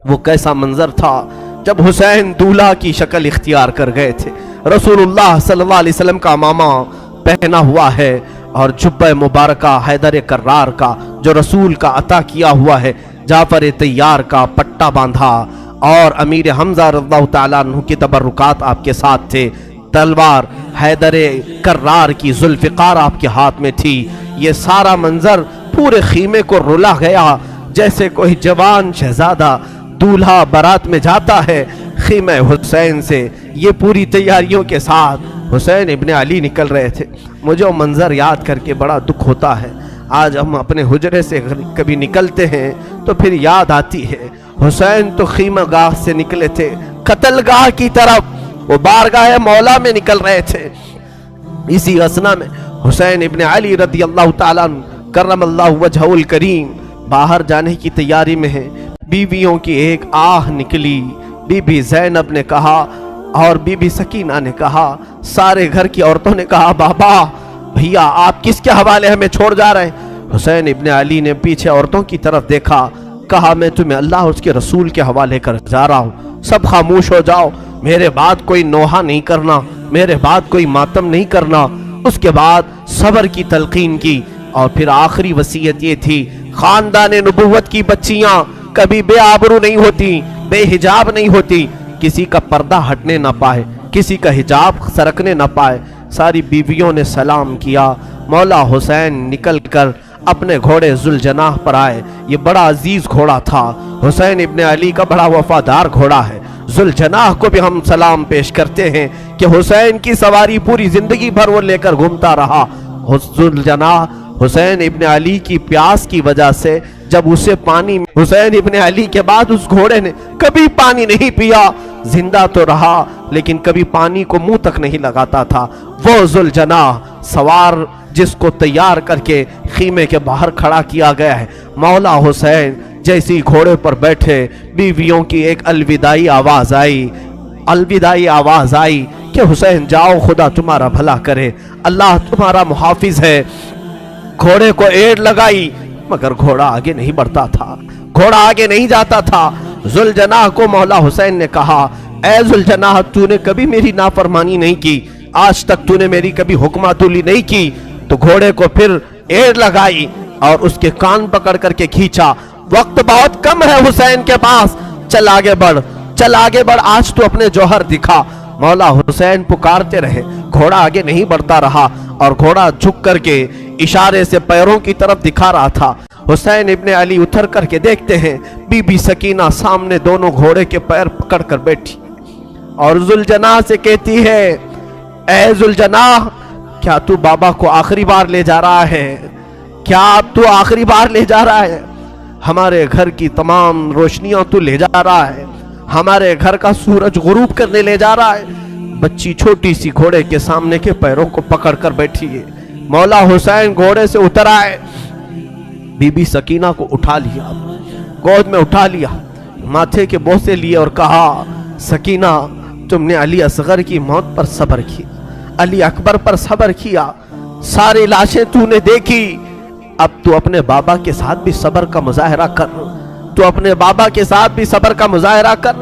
وہ کیسا منظر تھا جب حسین دولہا کی شکل اختیار کر گئے تھے۔ رسول اللہ صلی اللہ علیہ وسلم کا امامہ پہنا ہوا ہے اور جبہ مبارکہ حیدر کرار کا جو رسول کا عطا کیا ہوا ہے، جعفر طیار کا پٹا باندھا، اور امیر حمزہ رضی اللہ تعالیٰ عنہ کی تبرکات آپ کے ساتھ تھے، تلوار حیدر کرار کی ذوالفقار آپ کے ہاتھ میں تھی۔ یہ سارا منظر پورے خیمے کو رلا گیا، جیسے کوئی جوان شہزادہ دولہا بارات میں جاتا ہے خیمہ حسین سے۔ یہ پوری تیاریوں کے ساتھ حسین ابن علی نکل رہے تھے۔ مجھے وہ منظر یاد کر کے بڑا دکھ ہوتا ہے۔ آج ہم اپنے حجرے سے کبھی نکلتے ہیں تو پھر یاد آتی ہے، حسین تو خیمہ گاہ سے نکلے تھے قتل گاہ کی طرف، وہ بارگاہ مولا میں نکل رہے تھے۔ اسی اثنا میں حسین ابن علی رضی اللہ تعالیٰ عنہ کرم اللہ وجہہ الکریم باہر جانے کی تیاری میں ہیں۔ بیویوں کی ایک آہ نکلی، بی بی زینب نے کہا اور بی بی سکینہ نے کہا، سارے گھر کی عورتوں نے کہا، بابا بھیا آپ کس کے حوالے ہمیں چھوڑ جا رہے ہیں؟ حسین ابن علی نے پیچھے عورتوں کی طرف دیکھا، کہا میں تمہیں اللہ اور اس کے رسول کے حوالے کر جا رہا ہوں، سب خاموش ہو جاؤ، میرے بعد کوئی نوحہ نہیں کرنا، میرے بعد کوئی ماتم نہیں کرنا۔ اس کے بعد صبر کی تلقین کی، اور پھر آخری وصیت یہ تھی، خاندان نبوت کی بچیاں کبھی بے آبرو نہیں ہوتی، بے حجاب نہیں ہوتی، کسی کا پردہ ہٹنے نہ پائے، کسی کا حجاب سرکنے نہ پائے۔ ساری بیویوں نے سلام کیا۔ مولا حسین نکل کر اپنے گھوڑے ذوالجناح پر آئے۔ یہ بڑا عزیز گھوڑا تھا، حسین ابن علی کا بڑا وفادار گھوڑا ہے۔ ذوالجناح کو بھی ہم سلام پیش کرتے ہیں کہ حسین کی سواری پوری زندگی بھر وہ لے کر گھومتا رہا۔ ذوالجناح حسین ابن علی کی پیاس کی وجہ سے جب اسے پانی، حسین ابن علی کے بعد اس گھوڑے نے کبھی پانی نہیں پیا، زندہ تو رہا لیکن کبھی پانی کو منہ تک نہیں لگاتا تھا۔ وہ ذوالجناح سوار جس کو تیار کر کے خیمے کے باہر کھڑا کیا گیا ہے، مولا حسین جیسی گھوڑے پر بیٹھے، بیویوں کی ایک الوداعی آواز آئی کہ حسین جاؤ، خدا تمہارا بھلا کرے، اللہ تمہارا محافظ ہے۔ گھوڑے کو ایڑ لگائی مگر گھوڑا آگے نہیں بڑھتا تھا، گھوڑا آگے نہیں جاتا تھا۔ ذوالجناح کو مولا حسین نے کہا، اے ذوالجناح تو نے کبھی میری نافرمانی نہیں کی، آج تک تو نے میری کبھی حکم عدولی نہیں کی۔ تو گھوڑے کو پھر ایڑ لگائی اور اس کے کان پکڑ کر کے کھینچا، وقت بہت کم ہے حسین کے پاس، چل آگے بڑھ، چل آگے بڑھ، آج تو اپنے جوہر دکھا۔ مولا حسین پکارتے رہے، گھوڑا آگے نہیں بڑھتا رہا اور گھوڑا جھک کر کے اشارے سے پیروں کی طرف دکھا رہا تھا۔ حسین ابن علی اتر کر کے دیکھتے ہیں بی بی سکینہ سامنے دونوں گھوڑے کے پیر پکڑ کر بیٹھی اور ذوالجناح سے کہتی ہے، اے ذوالجناح کیا تو بابا کو آخری بار لے جا رہا ہے؟ کیا اب تو آخری بار لے جا رہا ہے؟ ہمارے گھر کی تمام روشنیاں تو لے جا رہا ہے، ہمارے گھر کا سورج غروب کرنے لے جا رہا ہے۔ بچی چھوٹی سی گھوڑے کے سامنے کے پیروں کو پکڑ کر بیٹھی ہے۔ مولا حسین گھوڑے سے اتر آئے، بی بی سکینہ کو اٹھا لیا، گود میں اٹھا لیا، ماتھے کے بوسے لیے اور کہا، سکینہ تم نے علی اصغر کی موت پر صبر کیا، علی اکبر پر صبر کیا، ساری لاشیں تو نے دیکھی، اب تو اپنے بابا کے ساتھ بھی صبر کا مظاہرہ کر، تو اپنے بابا کے ساتھ بھی صبر کا مظاہرہ کر۔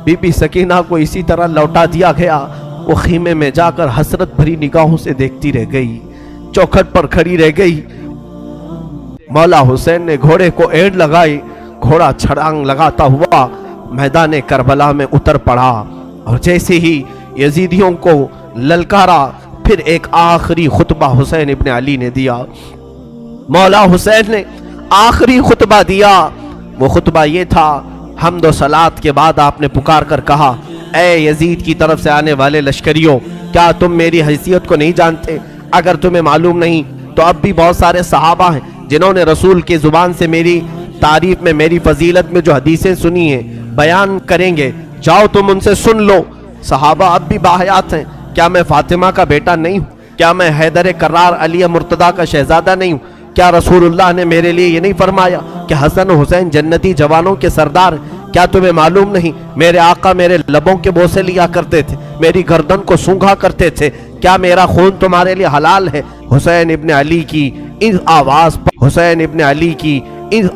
بی بی سکینہ کو اسی طرح لوٹا دیا گیا۔ وہ خیمے میں جا کر حسرت بھری نگاہوں سے دیکھتی رہ گئی، چوکھٹ پر کھڑی رہ گئی۔ مولا حسین نے گھوڑے کو ایڑ لگائی، گھوڑا چھڑانگ لگاتا ہوا میدان کربلا میں اتر پڑا، اور جیسے ہی یزیدیوں کو للکارا، پھر ایک آخری خطبہ حسین ابن علی نے دیا۔ مولا حسین نے آخری خطبہ دیا۔ وہ خطبہ یہ تھا، حمد و صلات کے بعد آپ نے پکار کر کہا، اے یزید کی طرف سے آنے والے لشکریوں، کیا تم میری حیثیت کو نہیں جانتے؟ اگر تمہیں معلوم نہیں تو اب بھی بہت سارے صحابہ ہیں جنہوں نے رسول کی زبان سے میری تعریف میں، میری فضیلت میں جو حدیثیں سنی ہیں بیان کریں گے، جاؤ تم ان سے سن لو۔ صحابہ اب بھی باحیات ہیں۔ کیا میں فاطمہ کا بیٹا نہیں ہوں؟ کیا میں حیدر کرار علی مرتضیٰ کا شہزادہ نہیں ہوں؟ کیا رسول اللہ نے میرے لیے یہ نہیں فرمایا کہ حسن و حسین جنتی جوانوں کے سردار ہیں؟ کیا تمہیں معلوم نہیں میرے آقا میرے لبوں کے بوسے لیا کرتے تھے، میری گردن کو سونگھا کرتے تھے؟ کیا میرا خون تمہارے لیے حلال ہے؟ حسین ابن علی کی اس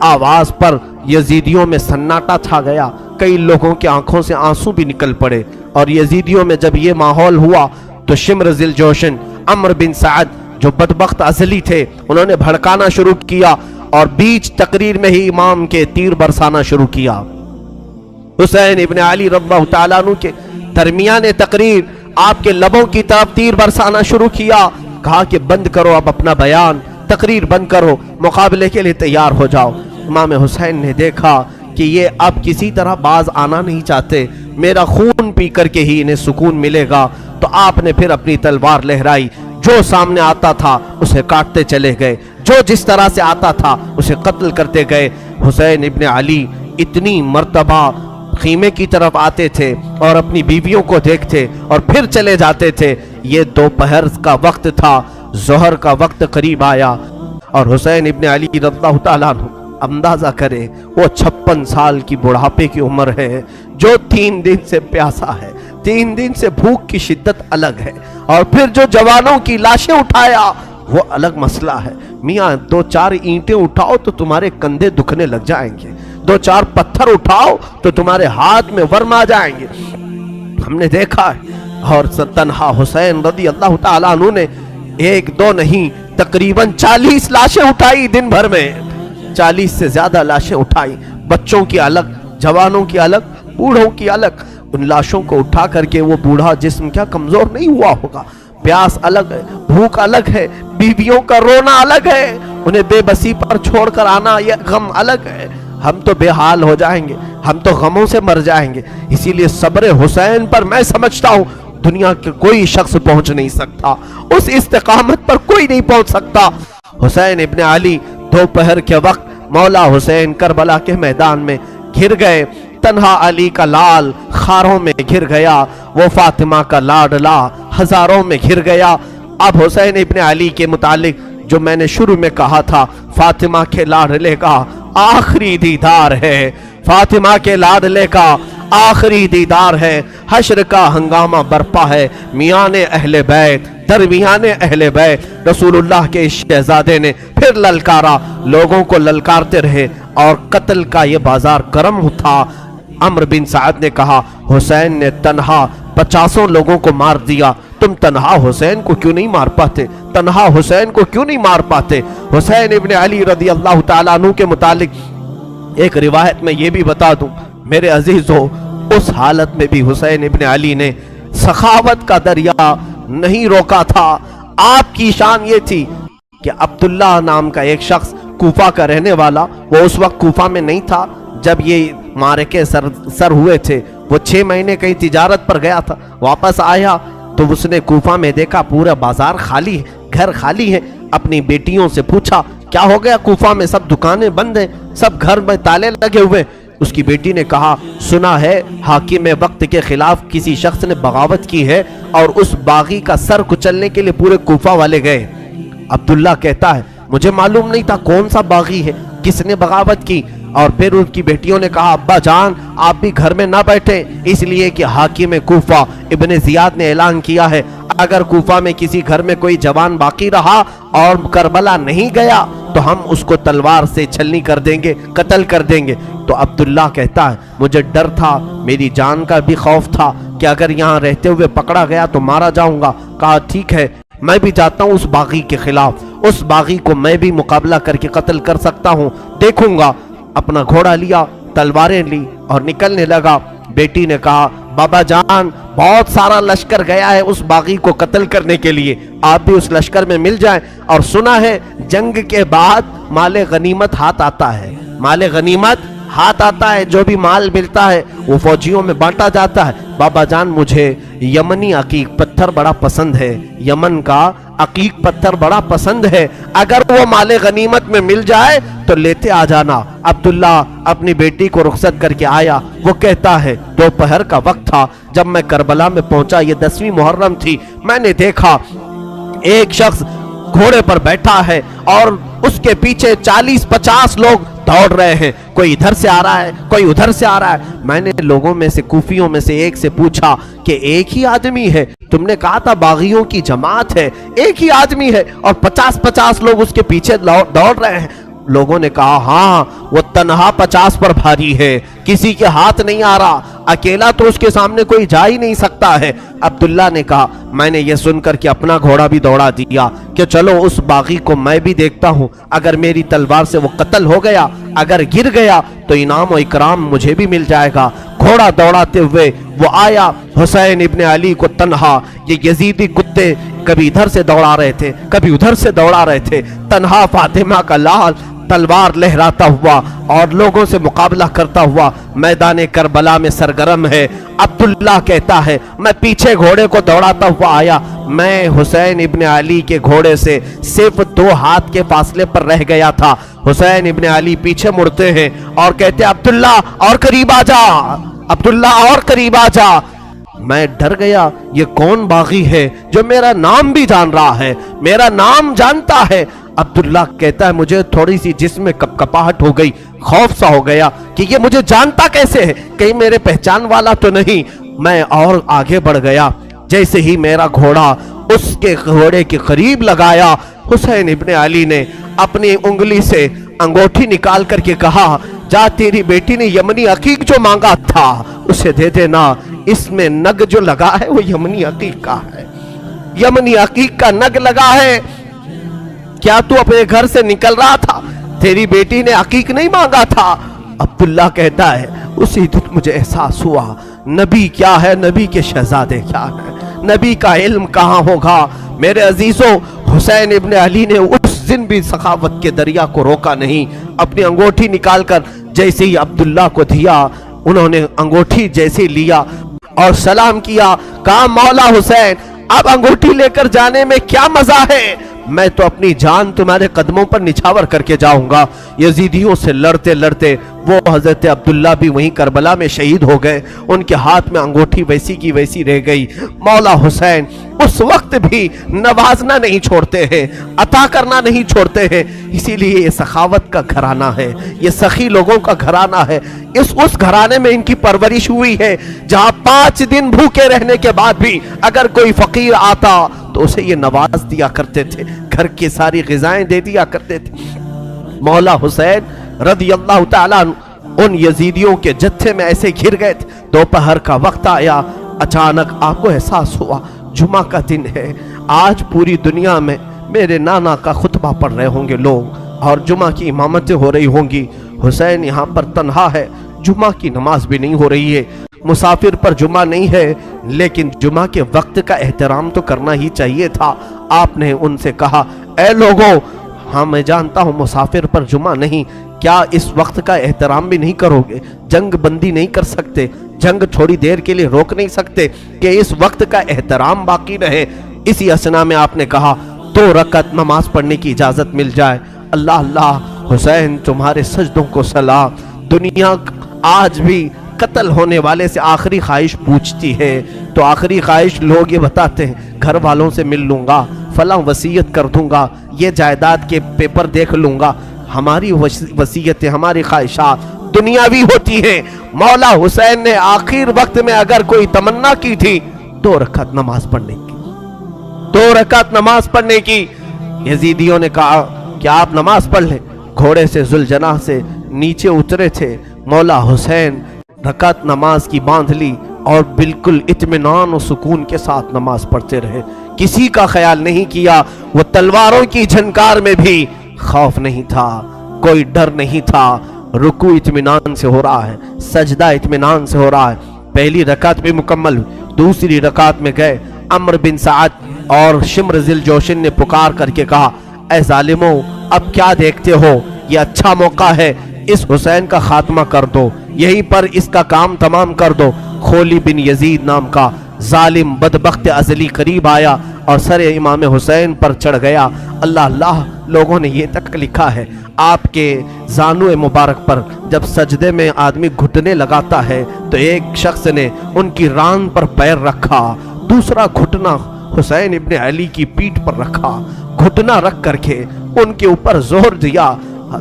آواز پر यजीदियों में सन्नाटा छा गया, कई लोगों की आंखों से आंसू भी निकल पड़े। और यजीदियों में जब ये माहौल हुआ तो शिम्र जिल जोशन, अम्र बिन साद जो बदबख्त अजली थे, उन्होंने भड़काना शुरू किया और बीच तकरीर में ही इमाम के तीर बरसाना शुरू किया। हुसैन इब्न अली रज़ियल्लाहु ताला अन्हु के दरमियान तकरीर आपके लबों की तरफ तीर बरसाना शुरू किया। कहा कि बंद करो अब अपना बयान, तकरीर बंद करो, मुकाबले के लिए तैयार हो जाओ। इमाम हुसैन ने देखा कि ये अब किसी तरह बाज आना नहीं चाहते, मेरा खून पी करके ही इन्हें सुकून मिलेगा। तो आपने फिर अपनी तलवार लहराई, जो सामने आता था उसे काटते चले गए, जो जिस तरह से आता था उसे कत्ल करते गए। हुसैन इब्न अली इतनी मर्तबा खीमे की तरफ आते थे और अपनी बीवियों को देखते और फिर चले जाते थे। ये दोपहर का वक्त था, जोहर का वक्त करीब आया और हुसैन इब्न अली रज़ियल्लाहु ताला अन्हु, अंदाजा करें वो 56 साल की बुढ़ापे की उम्र है, जो 3 दिन से प्यासा है, 3 दिन से भूख की शिद्दत अलग है। और फिर जो जवानों की लाशें उठाया वो अलग मसला है। मियाँ 2-4 ईंटें उठाओ तो तुम्हारे कंधे दुखने लग जाएंगे, 2-4 पत्थर उठाओ तो तुम्हारे हाथ में वर्म आ जाएंगे। हमने देखा है। और तन्हा हुसैन रज़ियल्लाहु ताला अन्हु ने 1-2 नहीं तकरीबन 40 लाशें उठाई दिन भर में, 40 से ज्यादा लाशें उठाई, बच्चों की अलग, जवानों की अलग, बूढ़ों की अलग। उन लाशों को उठा करके वो बूढ़ा जिस्म क्या कमजोर नहीं हुआ होगा, प्यास अलग है, भूख अलग है, बीवियों का रोना अलग है, उन्हें बेबसी पर छोड़कर आना ये गम अलग है। हम तो बेहाल हो जाएंगे, हम तो गमों से मर जाएंगे। इसीलिए सब्र हुसैन पर मैं समझता हूँ दुनिया के कोई शख्स पहुंच नहीं सकता, उस इस्तिकामत पर कोई नहीं पहुंच सकता। हुसैन इब्न अली दोपहर के वक्त मौला हुसैन करबला के मैदान में घिर गए। तन्हा अली का लाल खारों में घिर गया, वो फातिमा का लाडला हजारों में घिर गया। अब हुसैन इब्न अली के मुतालिक जो मैंने शुरू में कहा था, फातिमा के लाडले का आखिरी दीदार है, फातिमा के लाडले का आखिरी दीदार है। हश्र का हंगामा बरपा है, मियाने अहले बैत, दरमियाने अहले बैत। रसूलुल्लाह के इस शहजादे ने फिर ललकारा, लोगों को ललकारते रहे और कत्ल का ये बाजार गर्म था। अम्र बिन साद ने कहा, हुसैन ने तन्हा 50 लोगों को मार दिया, तुम तन्हा हुसैन को क्यों नहीं मार पाते, तन्हा हुसैन को क्यों नहीं मार पाते। हुसैन इब्न अली रज़ियल्लाहु ताला अन्हु के मुतालिक एक रिवायत में ये भी बता दूं मेरे अजीजों, उस हालत में भी हुसैन इब्न अली ने सखावत का दरिया नहीं रोका था। आपकी शान ये थी कि अब्दुल्ला नाम का एक शख्स कूफा का रहने वाला, वो उस वक्त कूफा में नहीं था जब ये मारके सर हुए थे, वो 6 महीने कहीं तिजारत पर गया था, वापस आया तो उसने कूफा में देखा पूरा बाजार खाली है, घर खाली है। अपनी बेटियों से पूछा क्या हो गया, कूफा में सब दुकानें बंद हैं, सब घर में ताले लगे हुए। उसकी बेटी ने कहा, सुना है हाकिम वक्त के खिलाफ किसी शख्स ने बगावत की है और उस बागी का सर कुचलने के लिए पूरे कूफा वाले गए। अब्दुल्ला कहता है, मुझे मालूम नहीं था कौन सा बागी है, किसने बगावत की। और फिर उनकी बेटियों ने कहा, अब्बा जान आप भी घर में ना बैठे, इसलिए कि हाकिम कूफा इब्ने जियाद ने ऐलान किया है अगर कूफा में किसी घर में कोई जवान बाकी रहा और करबला नहीं गया तो हम उसको तलवार से छलनी कर देंगे, कत्ल कर देंगे। तो अब्दुल्ला कहता है, मुझे डर था, मेरी जान का भी खौफ था कि अगर यहाँ रहते हुए पकड़ा गया तो मारा जाऊंगा। कहा ठीक है, मैं भी जाता हूँ उस बागी के खिलाफ, उस बागी को मैं भी मुकाबला करके कत्ल कर सकता हूँ, देखूंगा। अपना घोड़ा लिया, तलवारें ली और निकलने लगा। बेटी ने कहा, बाबा जान बहुत सारा लश्कर गया है उस बागी को कत्ल करने के लिए, आप भी उस लश्कर में मिल जाएं। और सुना है जंग के बाद माले गनीमत हाथ आता है, माले गनीमत हाथ आता है, जो भी माल मिलता है वो फौजियों में बांटा जाता है। बाबा जान मुझे यमनी अकीक पत्थर बड़ा पसंद है, यमन का अकीक पत्थर बड़ा पसंद है, अगर वो माले गनीमत में मिल जाए तो लेते आ जाना। अब्दुल्ला अपनी बेटी को रुखसत करके आया। वो कहता है, दोपहर का वक्त था जब मैं करबला में पहुंचा, ये 10वीं मुहर्रम थी, मैंने देखा एक शख्स घोड़े पर बैठा है और उसके पीछे 40-50 लोग दौड़ रहे हैं, कोई इधर से आ रहा है, कोई उधर से आ रहा है। मैंने लोगों में से, कूफियों में से एक से पूछा कि एक ही आदमी है, तुमने कहा था बागियों की जमात है, एक ही आदमी है और 50-50 लोग उसके पीछे दौड़ रहे हैं। लोगों ने कहा हाँ वो तन्हा 50 पर भारी है, किसी के हाथ नहीं आ रहा, अकेला तो उसके सामने कोई जा ही नहीं सकता है। अब्दुल्ला ने कहा मैंने ये सुनकर कि अपना घोड़ा भी दौड़ा दिया कि चलो उस बागी को मैं भी देखता हूँ, अगर मेरी तलवार से वो कत्ल हो गया, अगर गिर गया तो इनाम और इकराम मुझे भी मिल जाएगा। घोड़ा दौड़ाते हुए वो आया, हुसैन इब्ने अली को तन्हा, ये यजीदी कुत्ते कभी इधर से दौड़ा रहे थे कभी उधर से दौड़ा रहे थे, तन्हा फातिमा का लाल तलवार लहराता हुआ और लोगों से मुकाबला करता हुआ मैदान करबला में सरगर्म है। अब्दुल्ला कहता है मैं पीछे घोड़े को दौड़ाता हुआ आया, मैं हुसैन इब्ने अली के घोड़े से सिर्फ 2 हाथ के फासले पर रह गया था। हुसैन इब्ने अली पीछे मुड़ते हैं और कहते अब्दुल्ला और करीब आ जा, अब्दुल्ला और करीब आ जा। मैं डर गया, ये कौन बागी है जो मेरा नाम भी जान रहा है, मेरा नाम जानता है। अब्दुल्ला कहता है मुझे थोड़ी सी जिस्म में कपकपाहट हो गई, खौफ सा हो गया कि ये मुझे जानता कैसे है, कहीं मेरे पहचान वाला तो नहीं। मैं और आगे बढ़ गया, जैसे ही मेरा घोड़ा उसके घोड़े के करीब लगाया, हुसैन इब्ने अली ने अपनी उंगली से अंगूठी निकाल करके कहा जा तेरी बेटी ने यमनी अकीक जो मांगा था उसे दे देना, इसमें नग जो लगा है वो यमनी अकीक का है, यमनी अकीक का नग लगा है। क्या तू अपने घर से निकल रहा था, तेरी बेटी ने अकीक नहीं मांगा था? अब्दुल्ला कहता है उसी दिन मुझे एहसास हुआ नबी क्या है, नबी के शहजादे क्या है, नबी का इल्म कहाँ होगा। मेरे अजीजों, हुसैन इब्ने अली ने उस दिन भी सखावत के दरिया को रोका नहीं, अपनी अंगूठी निकालकर जैसे ही अब्दुल्ला को दिया, उन्होंने अंगूठी जैसे लिया और सलाम किया, कहा मौला हुसैन अब अंगूठी लेकर जाने में क्या मजा है, मैं तो अपनी जान तुम्हारे कदमों पर निछावर करके जाऊंगा। यजीदियों से लड़ते लड़ते वो हजरत अब्दुल्ला भी वहीं करबला में शहीद हो गए, उनके हाथ में अंगूठी वैसी की वैसी रह गई। मौला हुसैन उस वक्त भी नवाजना नहीं छोड़ते हैं, अता करना नहीं छोड़ते हैं, इसीलिए ये सखावत का घराना है, ये सखी लोगों का घराना है। उस घराने में इनकी परवरिश हुई है जहां 5 दिन भूखे रहने के बाद भी अगर कोई फकीर आता तो उसे ये नवाज दिया करते थे, घर की सारी ग़िज़ाएं दे दिया करते थे। मौला हुसैन रज़ी अल्लाह ताला उन यजीदियों के जत्थे में ऐसे घिर गए थे। दोपहर का वक्त आया, अचानक आपको एहसास हुआ जुमा का दिन है, आज पूरी दुनिया में मेरे नाना का खुतबा पढ़ रहे होंगे लोग और जुमा की इमामतें हो रही होंगी। हुसैन यहाँ पर तन्हा है, जुमा की नमाज भी नहीं हो रही है, मुसाफिर पर जुमा नहीं है, लेकिन जुमा के वक्त का एहतराम तो करना ही चाहिए था। आपने उनसे कहा ऐ लोगों, हाँ मैं जानता हूँ मुसाफिर पर जुमा नहीं, क्या इस वक्त का एहतराम भी नहीं करोगे? जंग बंदी नहीं कर सकते, जंग थोड़ी देर के लिए रोक नहीं सकते कि इस वक्त का एहतराम बाकी रहे? इसी असना में आपने कहा 2 रकअत नमाज पढ़ने की इजाजत मिल जाए। अल्लाह अल्लाह, हुसैन तुम्हारे सजदों को सलाम। दुनिया आज भी कत्ल होने वाले से आखिरी ख्वाहिश पूछती है, तो आखिरी ख्वाहिश लोग ये बताते हैं घर वालों से मिल लूँगा, फलां वसीयत कर दूंगा, ये जायदाद के पेपर देख लूँगा। हमारी वसीयतें, हमारी ख्वाहिशात दुनियावी होती हैं। मौला हुसैन ने आखिर वक्त में अगर कोई तमन्ना की थी 2 रकात नमाज पढ़ने की, 2 रकात नमाज पढ़ने की। यजीदियों ने कहा क्या आप नमाज पढ़ लें? घोड़े से जुलजना से नीचे उतरे थे, मौला हुसैन रकात नमाज की बांध ली और बिल्कुल इत्मीनान और सुकून के साथ नमाज पढ़ते रहे। किसी का ख्याल नहीं किया, वो तलवारों की झनकार में भी खौफ नहीं था, कोई डर नहीं था। रुकू इत्मीनान से हो रहा है, सजदा इत्मीनान से हो रहा है। पहली रकात भी मुकम्मल हुई, दूसरी रकात में गए। अम्र बिन साद और शिम्र जिल जोशिन ने पुकार करके कहा ऐ जालिमों, अब क्या देखते हो, ये अच्छा मौका है, इस हुसैन का खात्मा कर दो, यहीं पर इसका काम तमाम कर दो। खोली बिन यजीद नाम का जालिम बदबख्त अजली करीब आया और सर इमाम हुसैन पर चढ़ गया। अल्लाह अल्लाह, लोगों ने ये तक लिखा है आपके जानू मुबारक पर जब सजदे में आदमी घुटने लगाता है तो एक शख्स ने उनकी रान पर पैर रखा, दूसरा घुटना हुसैन इब्ने अली की पीठ पर रखा, घुटना रख करके उनके ऊपर जोर दिया।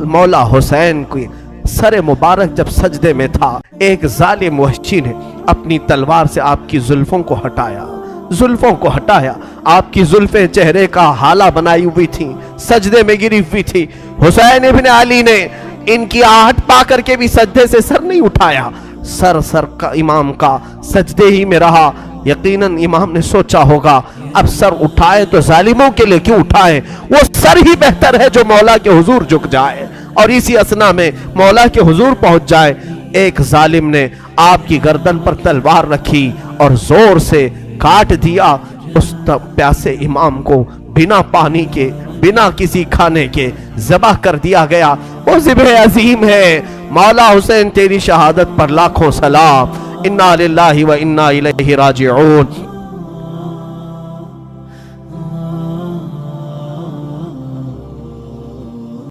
मौला हुसैन की सर मुबारक जब सजदे में था, एक जालिम वहशी ने अपनी तलवार से आपकी जुल्फों को हटाया, जुल्फों को हटाया। آپ کی زلفیں چہرے کا حالہ بنائی ہوئی تھیں، سجدے میں گری ہوئی تھی۔ حسین ابن علی نے ان کی آہٹ پا کر کے بھی سجدے سے سر نہیں اٹھایا، سر کا امام کا سجدے ہی میں رہا۔ یقیناً امام نے سوچا ہوگا اب سر اٹھائے تو ظالموں کے لئے کیوں اٹھائے، وہ سر ہی بہتر ہے جو مولا کے حضور جھک جائے اور اسی اسنا میں مولا کے حضور پہنچ جائے۔ ایک ظالم نے آپ کی گردن پر تلوار رکھی اور زور سے کاٹ دیا۔ اس پیاسے امام کو بنا پانی کے، بنا کسی کھانے کے ذبح کر دیا گیا۔ وہ ذبح عظیم ہے۔ مولا حسین تیری شہادت پر لاکھوں سلام۔ انا للہ و انا الیہ راجعون۔